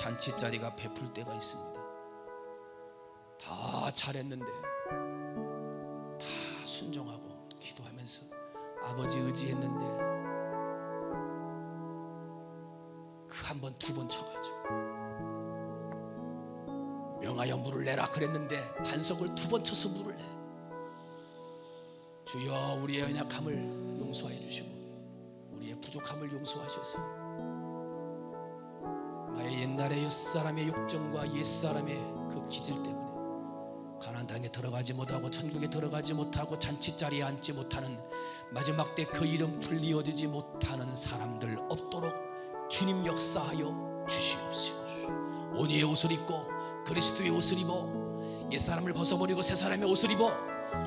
잔치 자리가 베풀 때가 있습니다. 다 잘했는데 다 순종하고 기도하면서 아버지 의지했는데 그 한 번 두 번 쳐가지고 명하여 물을 내라 그랬는데 반석을 두 번 쳐서 물을 내. 주여 우리의 연약함을 용서해 주시고 우리의 부족함을 용서하셔서 나의 옛날의 옛사람의 욕정과 옛사람의 그 기질 때문에 가나안 땅에 들어가지 못하고 천국에 들어가지 못하고 잔치자리에 앉지 못하는 마지막 때 그 이름 불리어지지 못하는 사람들 없도록 주님 역사하여 주시옵시고 온유의 옷을 입고 그리스도의 옷을 입어 옛사람을 벗어버리고 새사람의 옷을 입어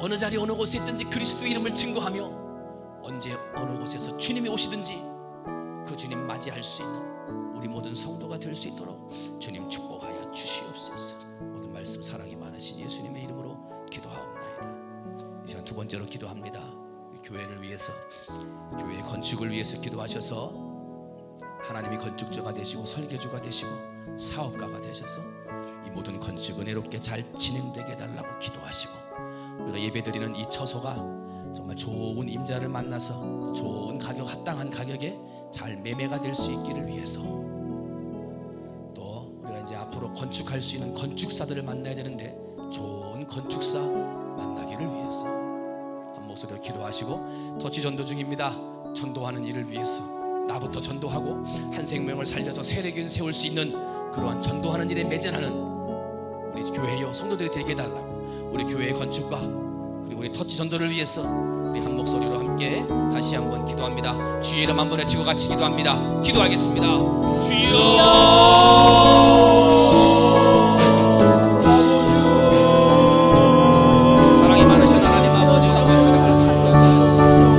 어느 자리 어느 곳에 있든지 그리스도의 이름을 증거하며 언제 어느 곳에서 주님이 오시든지 그 주님 맞이할 수 있는 우리 모든 성도가 될 수 있도록 주님 축복하여 주시옵소서. 모든 말씀 사랑이 많으신 예수님의 이름으로 기도하옵나이다. 이 시간 두 번째로 기도합니다. 교회를 위해서 교회의 건축을 위해서 기도하셔서 하나님이 건축자가 되시고 설계주가 되시고 사업가가 되셔서 이 모든 건축 은혜롭게 잘 진행되게 해달라고 기도하시고 우리가 예배드리는 이 처소가 정말 좋은 임자를 만나서 좋은 가격 합당한 가격에 잘 매매가 될 수 있기를 위해서 또 우리가 이제 앞으로 건축할 수 있는 건축사들을 만나야 되는데 좋은 건축사 만나기를 위해서 한 목소리로 기도하시고 터치 전도 중입니다. 전도하는 일을 위해서 나부터 전도하고 한 생명을 살려서 세례교인 세울 수 있는 그러한 전도하는 일에 매진하는 우리 교회여 성도들이 되게 해달라고 우리 교회의 건축과 그리고 우리 터치 전도를 위해서 우리 한 목소리로 함께 다시 한번 기도합니다. 주의 이름 한번 외치고 같이 기도합니다. 기도하겠습니다. 주여 사랑이 많으신 하나님 아버지 너무 사랑을 감사합니다. 아버지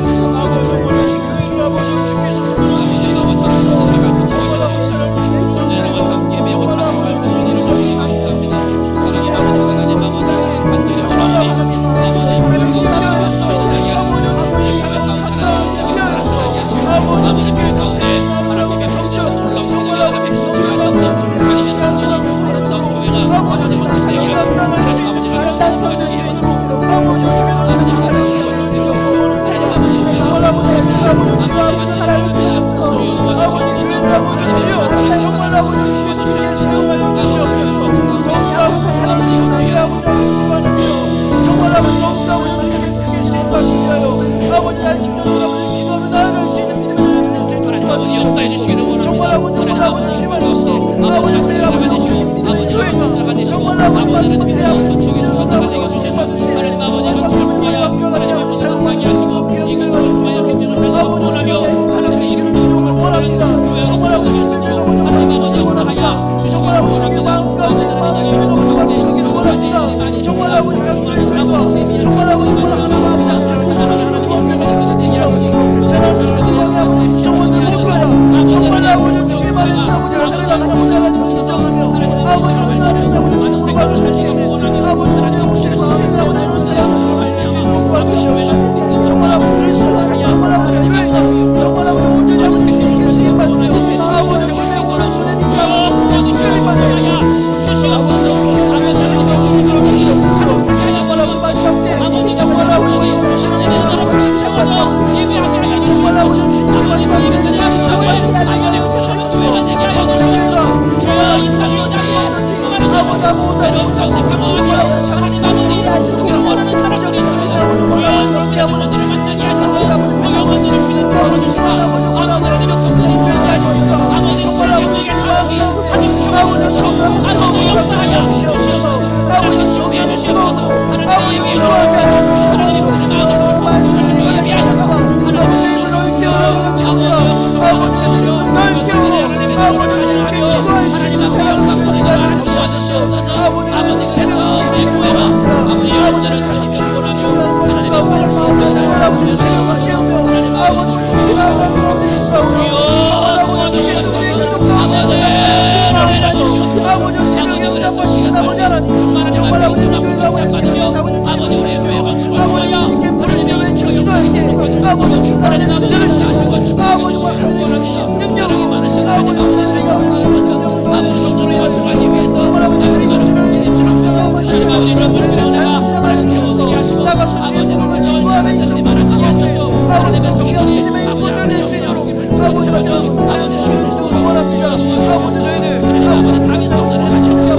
아버지 다윗 성전에 맞춰주시고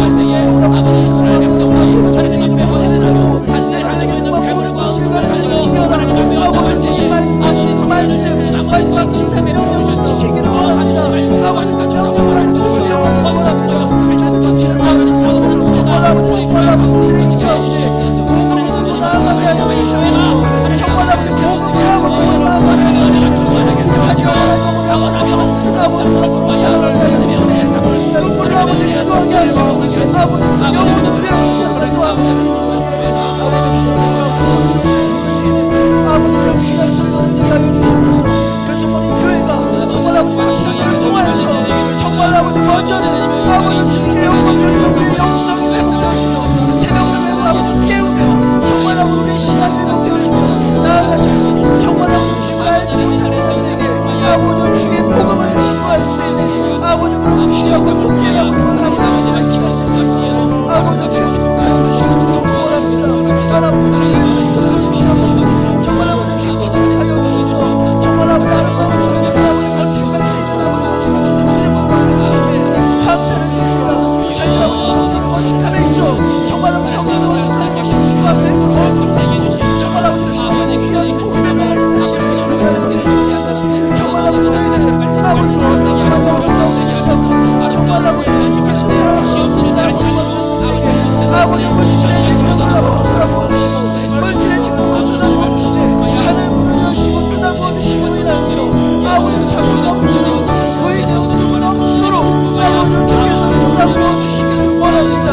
아버지 이스라엘 백성들이 하나님 앞에 헌신하고 하늘에 달려있는 배물과 물을 가지고 하나님 앞에 아버지 주님 말씀하신 그 말씀 마지막 지상 명령을 지키기를 원합니다. 아버지 그 명령을 하면서 순종하기를 원합니다. 저희도 주님을 정말 아버지 복음으로 나아가게 하여 주시옵소서. 정말 아버지 복음으로 나아가게 하여 주시옵소서. 아버지 사랑하게 하여 주시옵소서. 눈물을 아버지 기도하게 하시고 아버지 영혼을 위하여 기도합니다. 아버지를 귀한 성도를 하여 주시옵소서. 그래서 우리 교회가 정말 아버지 박수들을 통하여서 정말 아버지 먼저는 아버지 주님의 영광을 우리의 영성이 회복되어지며 새벽을 매고 아버지 깨우며 정말 아버지 우리의 신앙이 회복되어지며 나아가서 정말 아버지 주님을 알지 못하는 사람에게 아버지 주의 복음을 증거할 수 있는 아버지 그런 귀하고 복귀한 아버지 아버지 주의 축복하여 주시고 원합니다. 하나님의 주의 축복하여 주시옵소서. 정말 아버지 주의 축복하여 주셔서 정말 아버지 아름다운 성전을 아버지 건축할 수 있는 아버지 주의 성전을 하여 주시네 감사를 드립니다. 저희가 아버지 성전을 건축함에 있어 정말 아버지 성전을 건축하는 것이 주님 앞에 정말 아버지 주시는 귀한 복음의 나라를 사실을 하여 주시옵소서. 정말 아버지 저희는 아버지 건축하고 정말 아버지 주님께서 사랑하시는 아버지 아버지 물질의 능력을 아버지 쏟아부어 주시고 물질의 축복을 쏟아부어 주시네 하늘 문을 여시고 쏟아부어 주시고 인하여서 아버지 참을 넘치도록 그의 능력을 넘치도록 아버지 주께서 쏟아부어 주시기를 원합니다.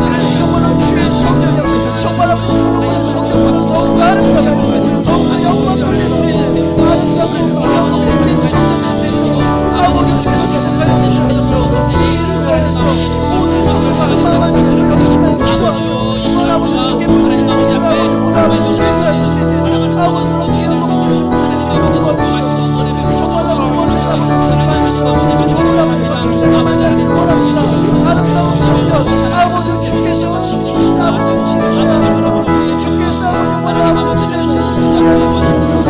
그래서 이번은 주의 성전이 정말 아버지 솔로몬의 성전보다 더욱 아름답고 더욱 영광 돌릴 수 있는 아름답고 귀하고 된 성전 될 수 있도록 아버지 주께서 축복하여 주시옵소서. 이 일을 위하여서 모든 성도가 한마음 한 입술 없으면 기도하고 아버지 주께 물질을 아버지 주에게 할 수 있는 아버지 그런 귀한 목표를 성도에서 도와주시옵소서. 정말 아버지 원하는 아버지 주님 안에서 좋은 아버지 건축생을 만나길 원합니다. 아름다운 성전 아버지 주께서 지키시는 아버지 지키시는 주께서 아버지 아버지 내세는 주장하여 주시면서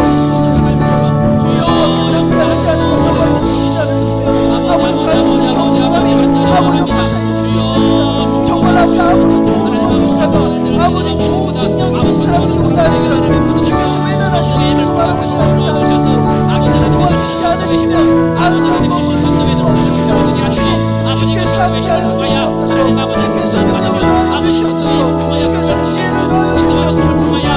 여호와께서 함께하시지 않는 여호와는 지키자는 주시며 아버지 가슴이 겸손하니 아버지 역사에 있습니다. 정말 아버지 아버지 좋은 건축사가 아버지 좋은 능력 있는 사람들이 온다 할지라도 주께서 외면하시고 주께서 바라보시지 않으시고 주께서 도와주시지 않으시면 아름다운 것을 건축수가 없습니다. 주께서 함께하여 주시옵소서. 주께서 능력을 넣어 주시옵소서. 주께서 지혜를 넣어 주시옵소서.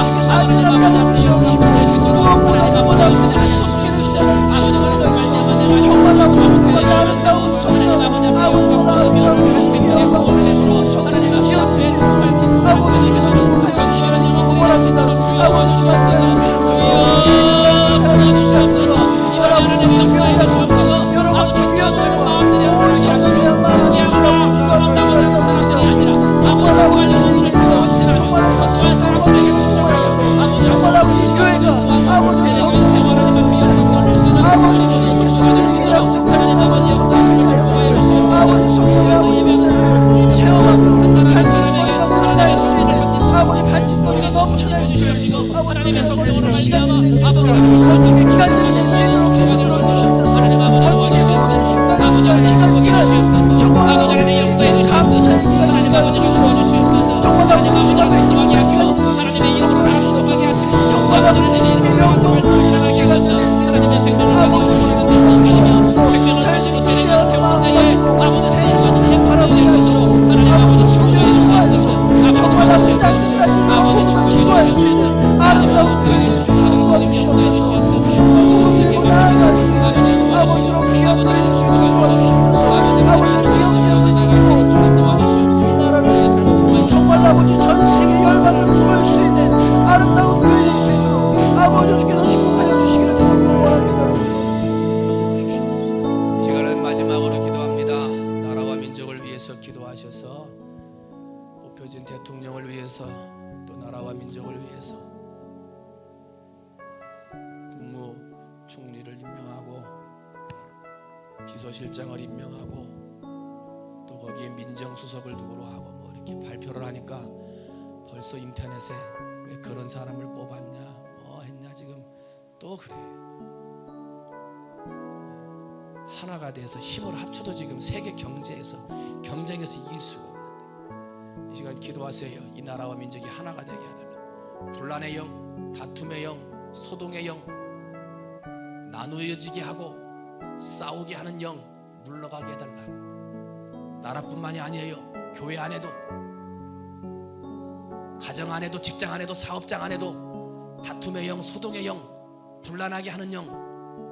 주께서 안전하게 하여 주시옵시고 무엇보다 그들의 손길을 시작하여 주시옵소서. 정말 아버지 아름다운 성전 아버지보다 아름다운 하시는 영광을 주시고 성전을 지어줄 수 있도록 아버지 주께서 축복하여 주시기를 원합니다. 아버지 주께서 주시옵소서. 사랑하는 사람들과 여러분의 주교자들과 여러분 주교들과 온 성전이란 마음을 기도하고 기도하고 기도한다고 해서 정말 아버지 주님께서 정말 아버지 성전과 주님께서 정말 아버지 교회가 아버지 성전 아버지 주님께서 우리에게 약속하신 아버지 아버지 성전의 아버지 역사를 체험하며 간직거리가 늘어날 수 있는 아버지 간직거리가 넘쳐날 수 있는 아버지 건축의 시간이 될 수 있도록 건축의 기간들이 될 수 있도록 주님으로 주시옵소서. 건축의 모든 순간순간 기간 정말 아버지 주님께 감사의 기간이 되어주시옵소서. 정말 아버지 주님의 기뻐하게 하시고 하나님의 이름으로 축복하게 하시고 정말 아버지 주님의 영광을 찬양하게 하소서. 하나님의 생명을 아버지 주시옵소서. 생명을 살리고 살리는 세원나의 아버지 생선들의 바람을 하시고 하나님 아버지 성전을 하소서. 정말 아버지 땅끝까지 아버지 주님을 주소서. 아름다운 교회를 도와주시옵소서. 주님을 복음되고 나아갈 수 있는 아버지로 귀한 교회를 도와주시옵소서. 아버지 도영지역을 이 나라를 정말 아버지 전 세계 열방을 부을 수 있는 아름다운 교회 될 수 있도록 아버지 주께서 축복하여 주시기를 원합니다. 이 시간은 마지막으로 기도합니다. 나라와 민족을 위해서 기도하셔서 뽑혀진 대통령을 위해서 또 나라와 민족을 위해서 국무총리를 임명하고 비서실장을 임명하고 또 거기에 민정수석을 누구로 하고 뭐 이렇게 발표를 하니까 벌써 인터넷에 왜 그런 사람을 뽑았냐 뭐 했냐 지금 또 그래. 하나가 돼서 힘을 합쳐도 지금 세계 경제에서 경쟁에서 이길 수가 없는데 이 시간 기도하세요. 이 나라와 민족이 하나가 되게 해달라. 분란의 영, 다툼의 영, 소동의 영, 나누어지게 하고 싸우게 하는 영 물러가게 해달라고. 나라뿐만이 아니에요. 교회 안에도, 가정 안에도, 직장 안에도, 사업장 안에도 다툼의 영, 소동의 영, 분란하게 하는 영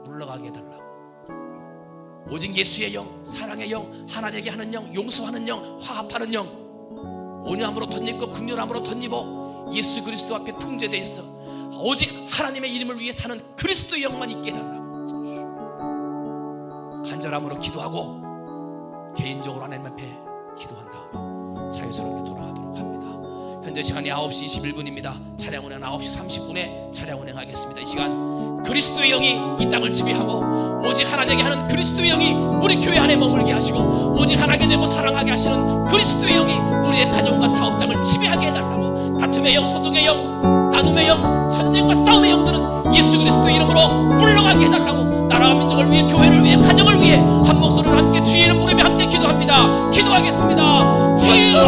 물러가게 해달라고. 오직 예수의 영, 사랑의 영, 하나 되게 하는 영, 용서하는 영, 화합하는 영, 온유함으로 덧입고 긍휼함으로 덧입어 예수 그리스도 앞에 통제되어 있어 오직 하나님의 이름을 위해 사는 그리스도의 영만 있게 해달라고. 간절함으로 기도하고 개인적으로 하나님 앞에 기도한 다음에 자유스럽게 돌아가도록 합니다. 현재 시간이 9시 21분입니다. 차량 운행 9시 30분에 차량 운행하겠습니다. 이 시간 그리스도의 영이 이 땅을 지배하고 오직 하나 되게 하는 그리스도의 영이 우리 교회 안에 머물게 하시고 오직 하나게 되고 사랑하게 하시는 그리스도의 영이 우리의 가정과 사업장을 지배하게 해달라고. 다툼의 영, 소동의 영, 나눔의 영, 전쟁과 싸움의 영들은 예수 그리스도의 이름으로 물러가게 해달라고. 나라와 민족을 위해, 교회를 위해, 가정을 위해 한 목소리로 함께 주의 이름 부르며 함께 기도합니다. 기도하겠습니다. 주여!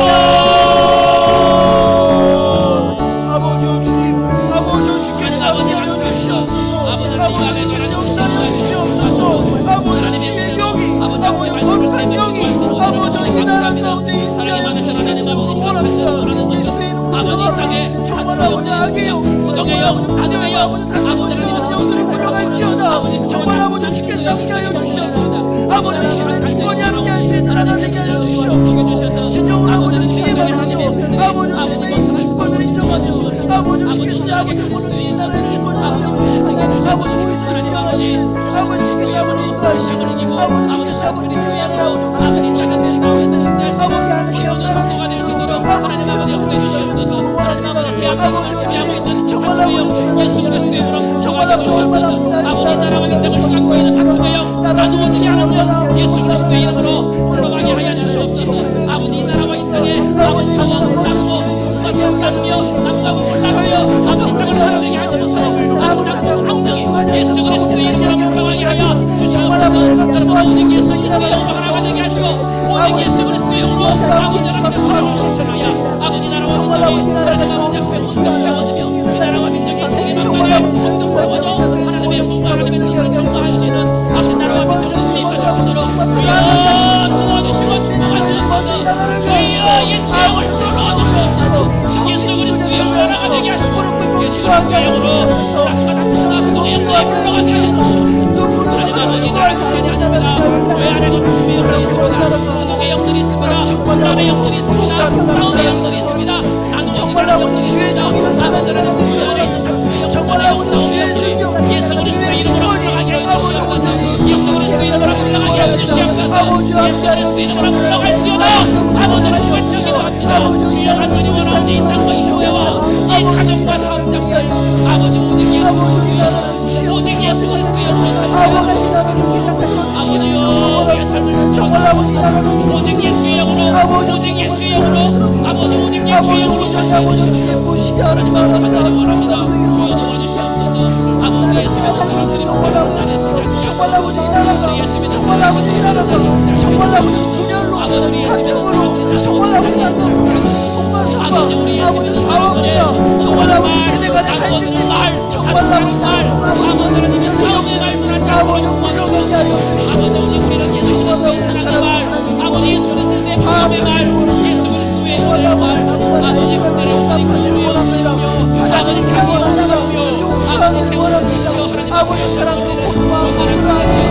아버지 주님, 아버지 주께서 함께하여 주시옵소서. 아버지 주께서 역사하여 주시옵소서. 아버지 주의 영이, 아버지 거룩한 영이 아버지 이 나라 가운데 임재하여 주시옵소서 원합니다. 예수의 이름으로 물러가라. 정말 아버지 악의 영, 정말 아버지 나눔의 영, 아버지 영들이 물러갈지어다. 정말 아버지 주께서 함께하여 주시옵소서. 아버지 주님의 주권이 함께할 수 있는 하나 되게 하여 주시옵소서. 진정으로 아버지 주의 말에서 아버지 주님의 주권을 인정하고 아버지 주께서 아버지 모든 이 나라의 주권을 알려주시고 아버지 주께서 인정하시는 아버지 주께서 아버지 인도하시는 아버지 주께서 아버지 미안해 아버지 주께서 아버지 귀한 나라를 주시고 아버지 주께서 주시옵소서. 아버지 정말 아버지 주님의 정말 아버지 나라와 민족을 갖고 있는 다툼의 영, 나누어지게 하는 영 예수 그리스도의 이름으로 물러가게 하여 주시옵소서. 아버지 이 나라와 이 땅에 아버지 자원 나누고 나누며 남자고 골라누며 아버지 땅을 하나되게 하시옵소서. 아버지 항명이 예수 그리스도의 이름으로 물러가게 하여 주시옵소서. 오직 예수 그리스도의 영으로 하나가 되게 하시고 오직 예수 그리스도의 영으로 아버지 여러분의 사랑을 성천하여 아버지 나라와 민족이 하나님 앞에 온통 세워지며 이 나라와 민족이 세계만방에 온통 세워져 하나님의 영광과 하나님의 뜻을 전파하시는 아버지 나라와 민족을 수입하실 수 있도록 주여 도와주시고 축복하시옵소서. 주여 예수의 영을 불러주시옵소서. 예수 그리스도의 영으로 하나가 되게 하시고 예수 그리스도의 영으로 땅과 다툼과 소동의 영들에 물러가게 하여 주시옵소서. 하나님 아버지 나라 가만히 아닙니다. 교회 안에도 다툼의 영들이 있습니다. 소동의 영들이 있습니다. 분란의 영들이 있습니다. 싸움의 영들이 있습니다. 정말 아버지 주의 정의가 살아나는 교회 안에 있는 다툼의 영, 정말 아버지 주의 능력, 예수 그리스도의 이름으로 물러가게 하여 주시옵소서. 예수 그리스도의 이름으로 물러가게 하여 주시옵소서. 아버지 예수 그리스도의 이름으로 물러갈지어다. 아버지를 결정해서 주여 하나님 원하는 이 땅과 이 교회와 이 가정과 사업장들 아버지 오직 예수 그리스도의 오직 예수 그리스도의 이름으로 아버지요 우리의 삶을 정말 아버지 나라를 오직 예수의 영으로 오직 예수의 영으로 아버지 오직 예수의 영으로 아버지 주님 보시게 하나님 원합니다. 주여 도와주시옵소서. 아버지 예수의 사랑 주님 정말 아버지 이 나라가 정말 아버지 이 나라가 정말 아버지 분열로 한쪽으로 정말 아버지 동과 서가 아버지 좌우가 정말 아버지 세대 간의 갈등이 정말 아버지 아버지 하나님의 싸움의 말들한 아버지 물러가게 하여 주시옵소서. 아버지 우리는 예수 그리스도의 사랑의 말 아버지 예수 그리스도의 마음의 말 예수 그리스도의 말 아버지 그들의 우리 구주여 아버지 자기 영광이며 아버지 세월을 하나님 아버지 사랑으로 모두 마음으로